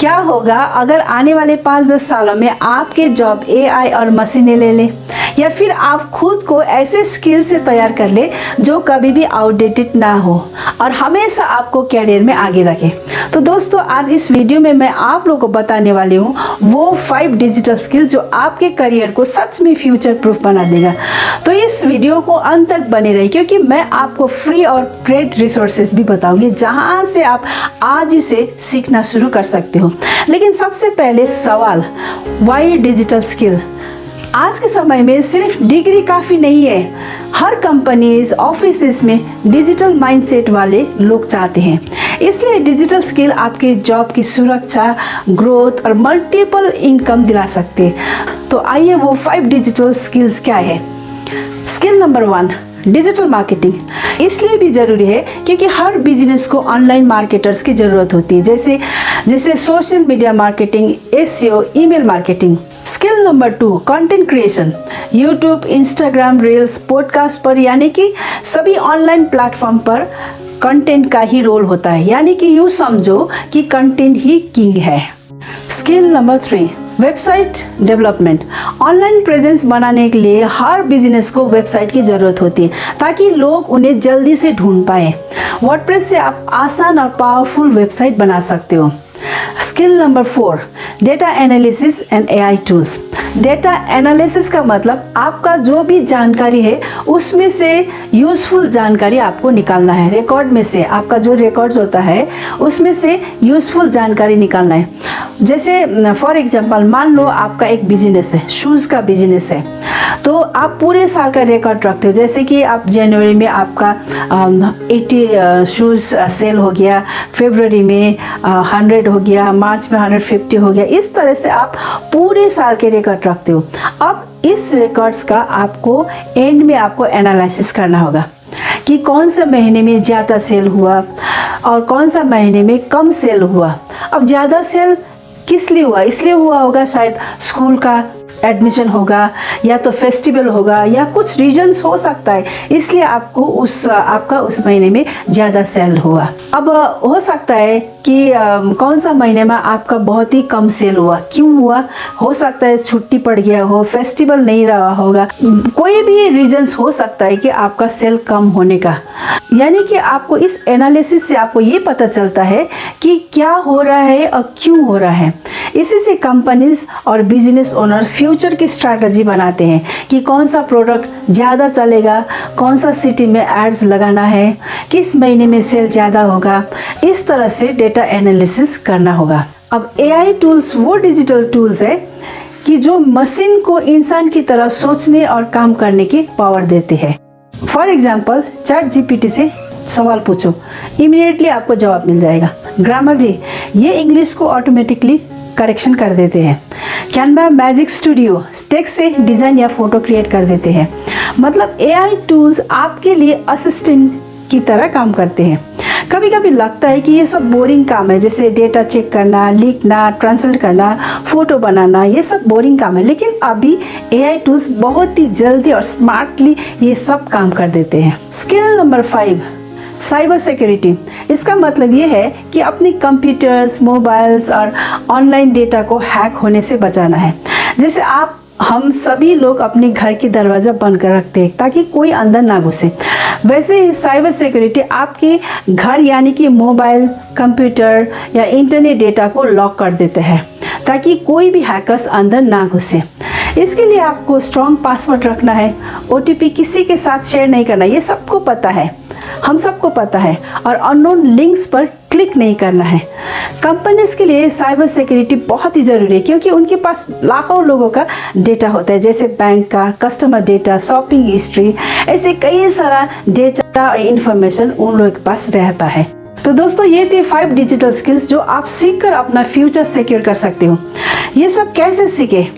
क्या होगा अगर आने वाले 5-10 सालों में आपके जॉब एआई और मशीनें ले ले, या फिर आप खुद को ऐसे स्किल से तैयार कर ले जो कभी भी आउटडेटेड ना हो और हमेशा आपको कैरियर में आगे रखे। तो दोस्तों, आज इस वीडियो में मैं आप लोगों को बताने वाली हूँ वो 5 डिजिटल स्किल जो आपके करियर को सच में फ्यूचर प्रूफ बना देगा। तो इस वीडियो को अंत तक बने रहिए, क्योंकि मैं आपको फ्री और ग्रेट रिसोर्सेज भी बताऊंगी जहां से आप आज इसे सीखना शुरू कर सकते हो। लेकिन सबसे पहले सवाल, वाई डिजिटल स्किल? आज के समय में सिर्फ डिग्री काफ़ी नहीं है। हर कंपनीज ऑफिसेस में डिजिटल माइंडसेट वाले लोग चाहते हैं। इसलिए डिजिटल स्किल आपके जॉब की सुरक्षा, ग्रोथ और मल्टीपल इनकम दिला सकते हैं। तो आइए वो 5 डिजिटल स्किल्स क्या है। Skill number 1, digital marketing. इसलिए भी ज़रूरी है क्योंकि हर बिजनेस को ऑनलाइन मार्केटर्स की ज़रूरत होती है, जैसे social media marketing, SEO, email marketing. Skill number 2, content creation. YouTube, Instagram, reels, podcast पर, यानी कि सभी ऑनलाइन प्लेटफॉर्म पर कंटेंट का ही रोल होता है, यानी कि यूँ समझो कि कंटेंट ही किंग है। Skill number 3, website development. Online presence बनाने के लिए हर बिजनेस को वेबसाइट की ज़रूरत होती है ताकि लोग उन्हें जल्दी से ढूंढ पाए। वर्डप्रेस से आप आसान और पावरफुल वेबसाइट बना सकते हो। Skill number 4, data analysis and AI tools. Data analysis का मतलब आपका जो भी जानकारी है उसमें से यूज़फुल जानकारी आपको निकालना है। रिकॉर्ड में से आपका जो रिकॉर्ड्स होता है उसमें से यूज़फुल जानकारी निकालना है। जैसे फॉर एग्जांपल, मान लो आपका एक बिजनेस है, शूज़ का बिजनेस है, तो आप पूरे साल का रिकॉर्ड रखते हो। जैसे कि आप जनवरी में आपका 80 शूज़ सेल हो गया, फरवरी में 100 हो गया, मार्च में 150 हो गया। इस तरह से आप पूरे साल के रिकॉर्ड रखते हो। अब इस रिकॉर्ड्स का आपको एंड में आपको एनालिसिस करना होगा कि कौन सा महीने में ज़्यादा सेल हुआ और कौन सा महीने में कम सेल हुआ। अब ज़्यादा सेल किस लिए हुआ? इसलिए हुआ होगा शायद स्कूल का एडमिशन होगा, या तो फेस्टिवल होगा, या कुछ रीजंस हो सकता है, इसलिए आपको आपका उस महीने में ज़्यादा सेल हुआ। अब हो सकता है कि कौन सा महीने में आपका बहुत ही कम सेल हुआ। क्यों हुआ? हो सकता है छुट्टी पड़ गया हो, फेस्टिवल नहीं रहा होगा, कोई भी रीजंस हो सकता है कि आपका सेल कम होने का। यानी कि आपको इस एनालिसिस से आपको ये पता चलता है कि क्या हो रहा है और क्यों हो रहा है। इसी से कंपनीज और बिजनेस ओनर फ्यूचर की स्ट्रैटेजी बनाते हैं कि कौन सा प्रोडक्ट ज़्यादा चलेगा, कौन सा सिटी में एड्स लगाना है, किस महीने में सेल ज़्यादा होगा। इस तरह से डेटा एनालिसिस करना होगा। अब एआई टूल्स वो डिजिटल टूल्स है कि जो मशीन को इंसान की तरह सोचने और काम करने की पावर देते हैं। फॉर एग्जाम्पल, ChatGPT से सवाल पूछो, इमीडिएटली आपको जवाब मिल जाएगा। ग्रामरली ये इंग्लिश को ऑटोमेटिकली करेक्शन कर देते हैं। कैनवा, मैजिक स्टूडियो टेक्स्ट से डिज़ाइन या फोटो क्रिएट कर देते हैं। मतलब एआई टूल्स आपके लिए असिस्टेंट की तरह काम करते हैं। कभी कभी लगता है कि ये सब बोरिंग काम है, जैसे डेटा चेक करना, लिखना, ट्रांसलेट करना, फोटो बनाना, ये सब बोरिंग काम है। लेकिन अभी एआई टूल्स बहुत ही जल्दी और स्मार्टली ये सब काम कर देते हैं। Skill number 5, cyber security. इसका मतलब ये है कि अपने कंप्यूटर्स, मोबाइल्स और ऑनलाइन डेटा को हैक होने से बचाना है। जैसे हम सभी लोग अपने घर की दरवाज़ा बंद कर रखते हैं ताकि कोई अंदर ना घुसे, वैसे ही साइबर सिक्योरिटी आपके घर यानी कि मोबाइल, कंप्यूटर या इंटरनेट डेटा को लॉक कर देते हैं ताकि कोई भी हैकर्स अंदर ना घुसे। इसके लिए आपको स्ट्रॉन्ग पासवर्ड रखना है, OTP किसी के साथ शेयर नहीं करना, ये सबको पता है, हम सबको पता है, और अननोन लिंक्स पर क्लिक नहीं करना है। कंपनीज के लिए साइबर सिक्योरिटी बहुत ही ज़रूरी है क्योंकि उनके पास लाखों लोगों का डेटा होता है, जैसे बैंक का, कस्टमर डेटा, शॉपिंग हिस्ट्री, ऐसे कई सारा डेटा और इन्फॉर्मेशन उन लोगों के पास रहता है। तो दोस्तों, ये थे 5 डिजिटल स्किल्स जो आप सीखकर अपना फ्यूचर सिक्योर कर सकते हो। ये सब कैसे सीखे?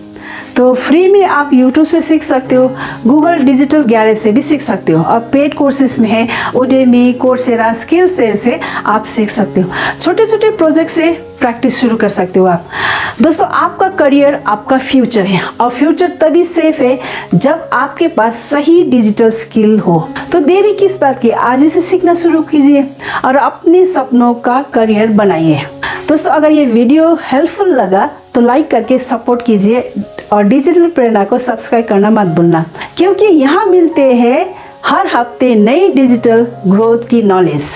तो फ्री में आप YouTube से सीख सकते हो, गूगल डिजिटल गैरेज से भी सीख सकते हो, और पेड कोर्सेज में है Udemy, कोर्सेरा, स्किलसेट से आप सीख सकते हो। छोटे छोटे प्रोजेक्ट से प्रैक्टिस शुरू कर सकते हो आप। दोस्तों, आपका करियर आपका फ्यूचर है, और फ्यूचर तभी सेफ है जब आपके पास सही डिजिटल स्किल हो। तो देरी किस बात की, आज इसे सीखना शुरू कीजिए और अपने सपनों का करियर बनाइए। दोस्तों अगर ये वीडियो हेल्पफुल लगा तो लाइक करके सपोर्ट कीजिए और डिजिटल प्रेरणा को सब्सक्राइब करना मत भूलना, क्योंकि यहाँ मिलते हैं हर हफ्ते नई डिजिटल ग्रोथ की नॉलेज।